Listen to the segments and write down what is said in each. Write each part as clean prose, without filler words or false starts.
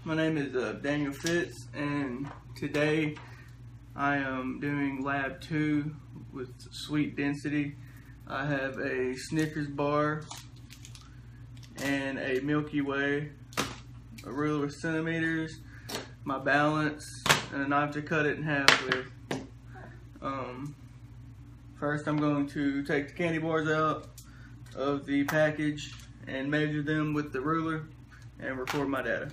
My name is Daniel Fitz, and today I am doing Lab 2 with Sweet Density. I have a Snickers bar and a Milky Way, a ruler with centimeters, my balance, and a knife to cut it in half with. First I'm going to take the candy bars out of the package and measure them with the ruler and record my data.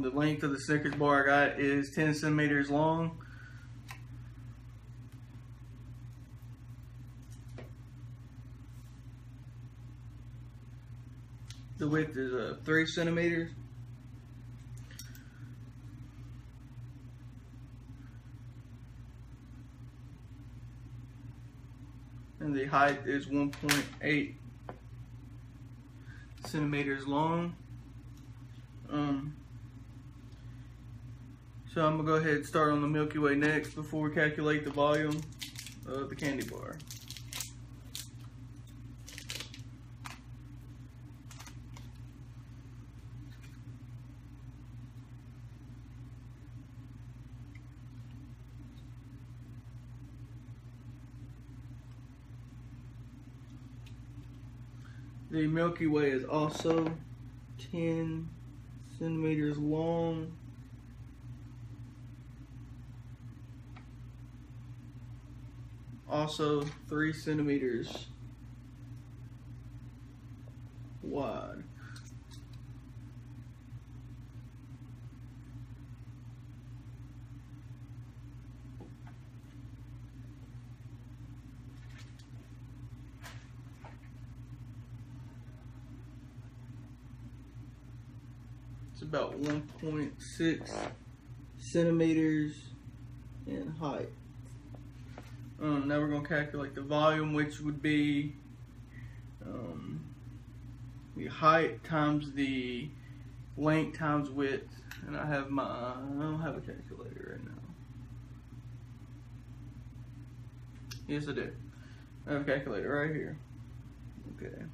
The length of the Snickers bar I got is 10 centimeters long. The width is 3 centimeters. And the height is 1.8 centimeters long. So I'm going to go ahead and start on the Milky Way next before we calculate the volume of the candy bar. The Milky Way is also 10 centimeters long. Also 3 centimeters wide. It's about 1.6 centimeters in height. Now we're going to calculate the volume, which would be the height times the length times width. And I don't have a calculator right now. Yes, I do. I have a calculator right here. Okay.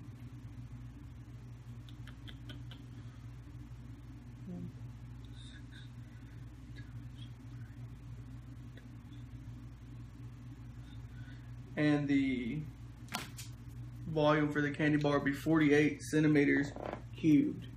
And the volume for the candy bar would be 48 centimeters cubed.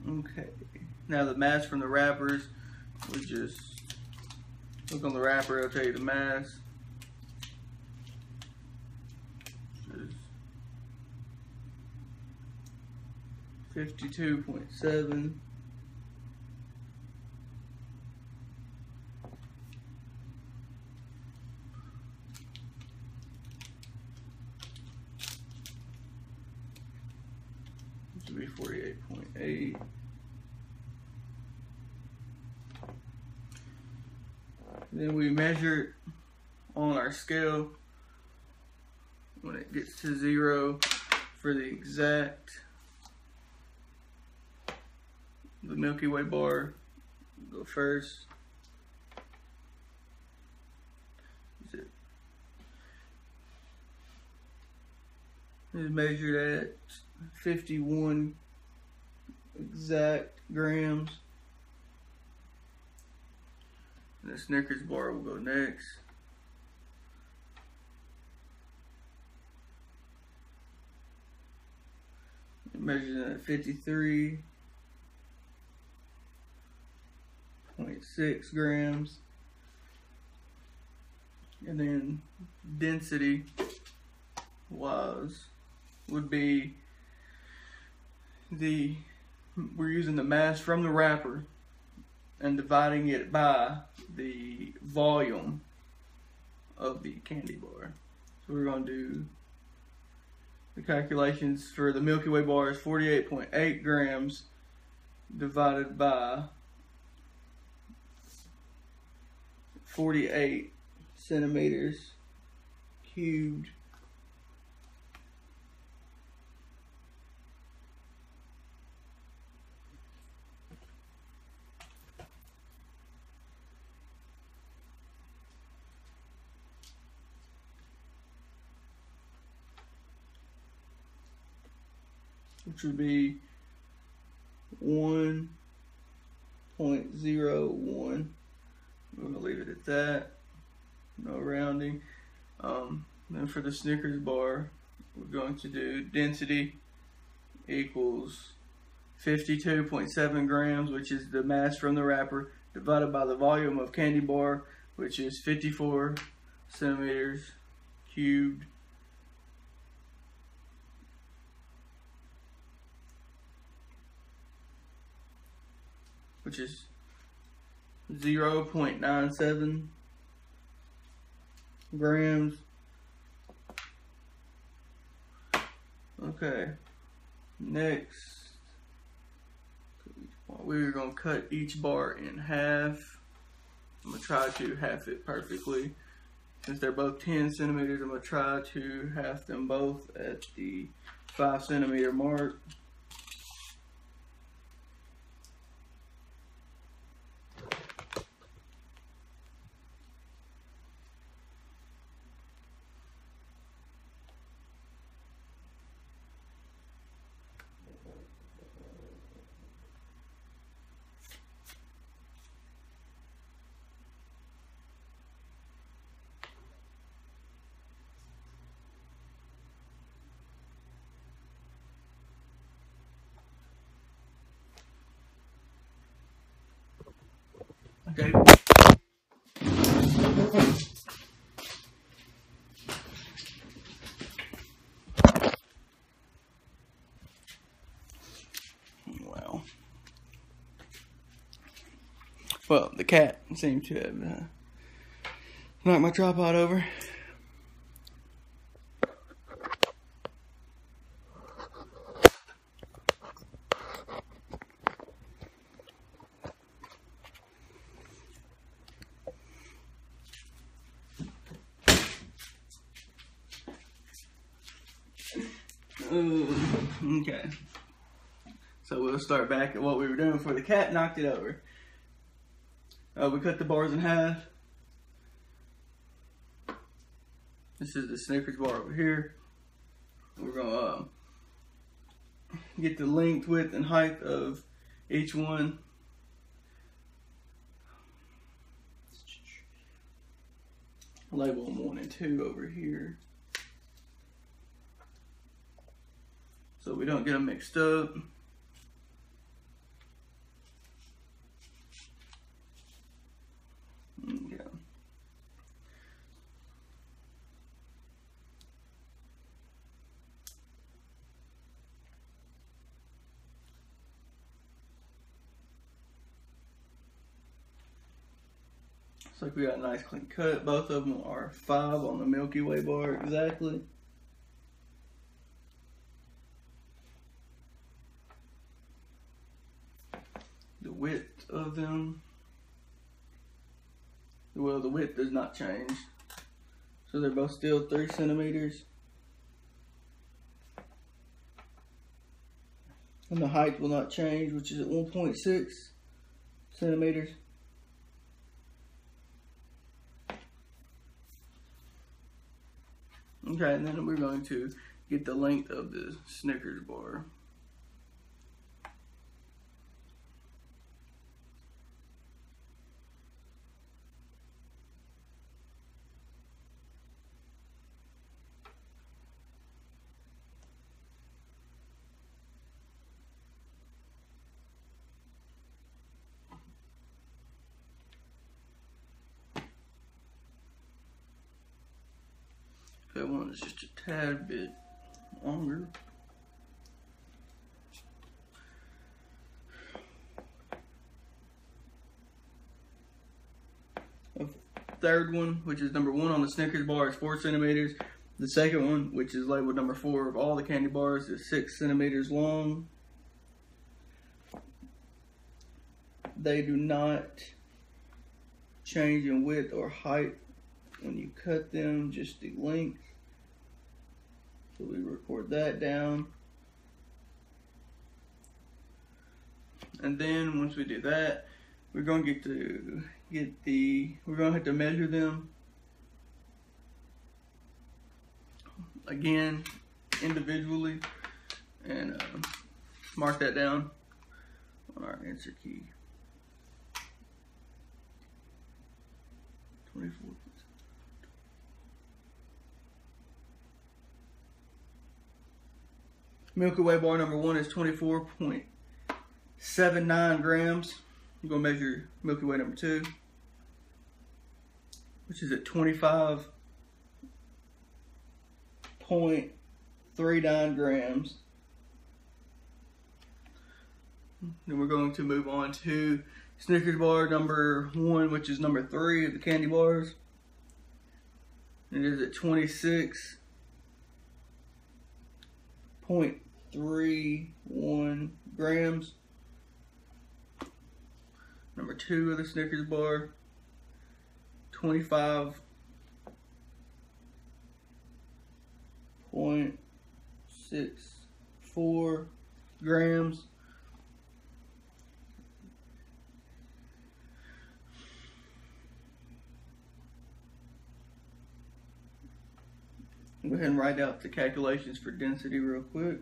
Okay, now the mass from the wrappers, we just look on the wrapper, it'll tell you the mass. Is 52.7. This would be 48.8. Then we measure it on our scale when it gets to 0 for the exact. The Milky Way bar go first. It's measured at 51 exact grams. And the Snickers bar will go next. It measures at 53.6 grams. And then density wise would be we're using the mass from the wrapper and dividing it by the volume of the candy bar. So we're going to do the calculations for the Milky Way bar is 48.8 grams divided by 48 centimeters cubed. Which would be 1.01. We're going to leave it at that. No rounding. Then for the Snickers bar, we're going to do density equals 52.7 grams, which is the mass from the wrapper, divided by the volume of candy bar, which is 54 centimeters cubed. Which is 0.97 grams. Okay, next we're going to cut each bar in half. I'm going to try to half it perfectly. Since they're both 10 centimeters, I'm going to try to half them both at the 5 centimeter mark. Okay. Well, the cat seemed to have knocked my tripod over. Okay. So we'll start back at what we were doing before the cat knocked it over. We cut the bars in half. This is the Snickers bar over here. We're gonna get the length, width, and height of each one. Label them 1 and 2 over here, so we don't get them mixed up. Okay. Looks like we got a nice clean cut. Both of them are 5 on the Milky Way bar exactly. The width of them, well, the width does not change, so they're both still 3 centimeters. And the height will not change, which is at 1.6 centimeters. Okay, and then we're going to get the length of the Snickers bar. That one is just a tad bit longer. The third one, which is number 1 on the Snickers bar, is 4 centimeters. The second one, which is labeled number 4 of all the candy bars, is 6 centimeters long. They do not change in width or height when you cut them, just the length. So we record that down. And then once we do that, we're going to we're going to have to measure them again individually and mark that down on our answer key. 24. Milky Way bar number 1 is 24.79 grams. You're going to measure Milky Way number 2, which is at 25.39 grams. Then we're going to move on to Snickers bar number 1, which is number 3 of the candy bars. It is at 26.31 grams. Number 2 of the Snickers bar, 25.64 grams. Go ahead and write out the calculations for density real quick.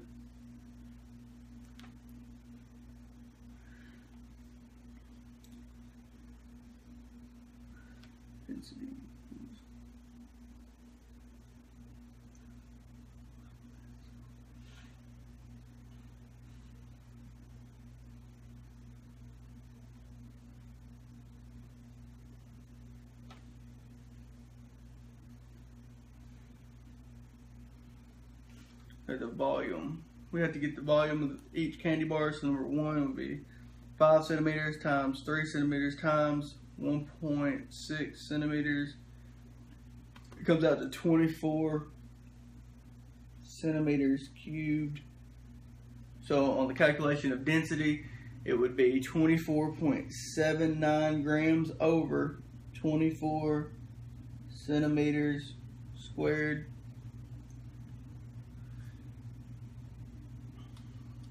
Density. The volume. We have to get the volume of each candy bar. So number 1 would be 5 centimeters times 3 centimeters times 1.6 centimeters. It comes out to 24 centimeters cubed. So on the calculation of density, it would be 24.79 grams over 24 centimeters squared.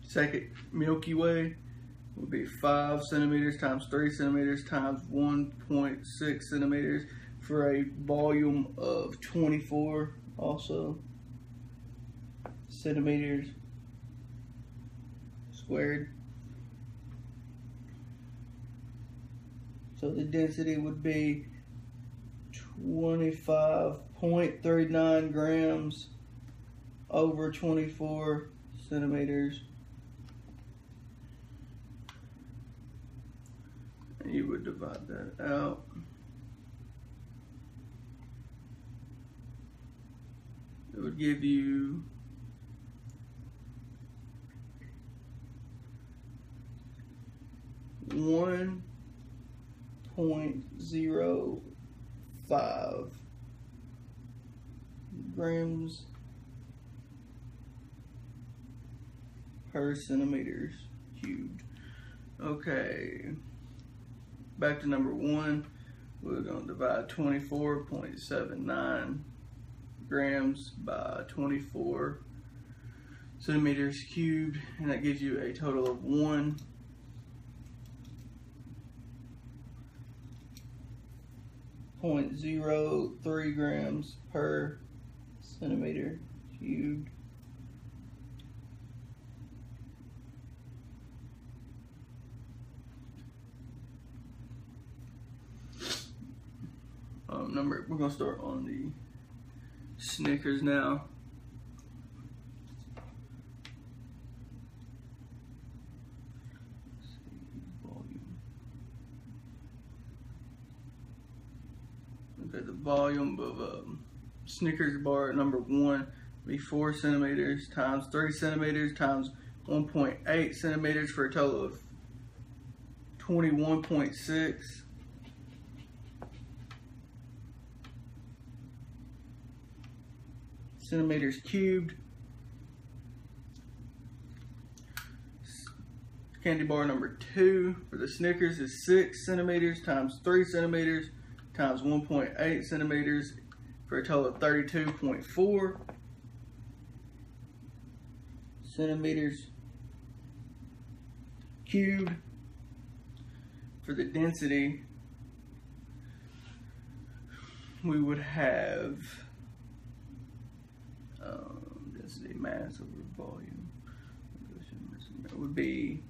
Second Milky Way would be 5 centimeters times 3 centimeters times 1.6 centimeters for a volume of 24 also centimeters squared. So the density would be 25.39 grams over 24 centimeters. And you would divide that out. It would give you 1.05 grams per centimeters cubed. Okay, back to number 1. We're going to divide 24.79 grams by 24 centimeters cubed, and that gives you a total of 1.03 grams per centimeter cubed. We're going to start on the Snickers now. Okay, the volume of Snickers bar number 1 be 4 centimeters times 3 centimeters times 1.8 centimeters for a total of 21.6 centimeters cubed. Candy bar number 2 for the Snickers is 6 centimeters times 3 centimeters times 1.8 centimeters for a total of 32.4 centimeters cubed. For the density, we would have density mass over volume. It would be,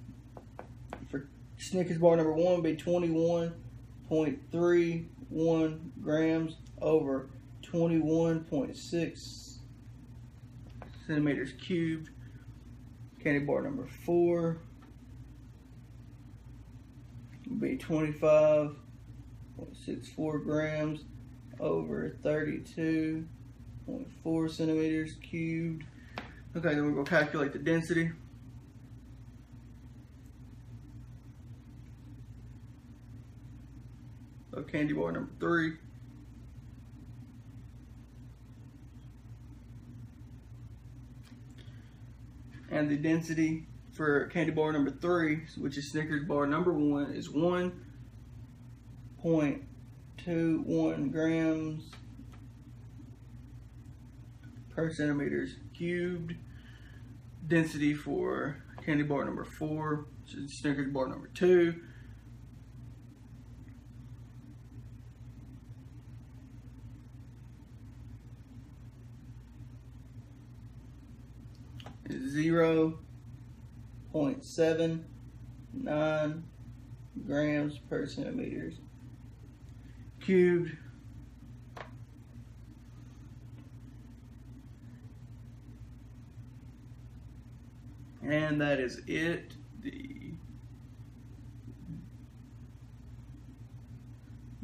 for Snickers bar number 1, would be 21.31 grams over 21.6 centimeters cubed. Candy bar number 4 would be 25.64 grams over 32.4 centimeters cubed. Okay, then we're going to calculate the density. Of candy bar number 3. And the density for candy bar number 3, which is Snickers bar number 1, is 1.21 grams per centimeters cubed. Density for candy bar number 4, which is Snickers bar number 2, is 0.79 grams per centimeters cubed. And that is it. Let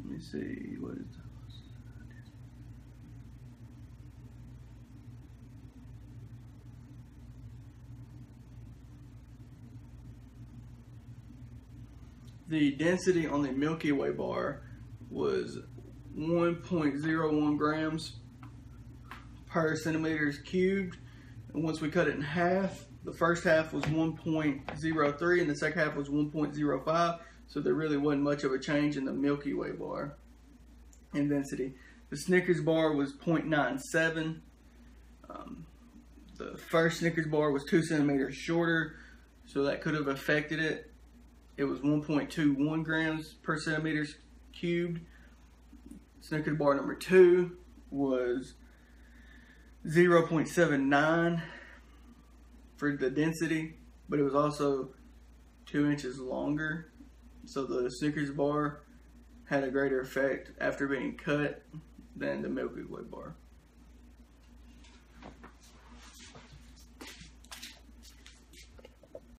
me see, what is the density on the Milky Way bar was 1.01 grams per centimeters cubed. And once we cut it in half, the first half was 1.03 and the second half was 1.05. So there really wasn't much of a change in the Milky Way bar in density. The Snickers bar was 0.97. The first Snickers bar was 2 centimeters shorter, so that could have affected it. It was 1.21 grams per centimeters cubed. Snickers bar number 2 was 0.79 for the density, but it was also 2 inches longer. So the Snickers bar had a greater effect after being cut than the Milky Way bar.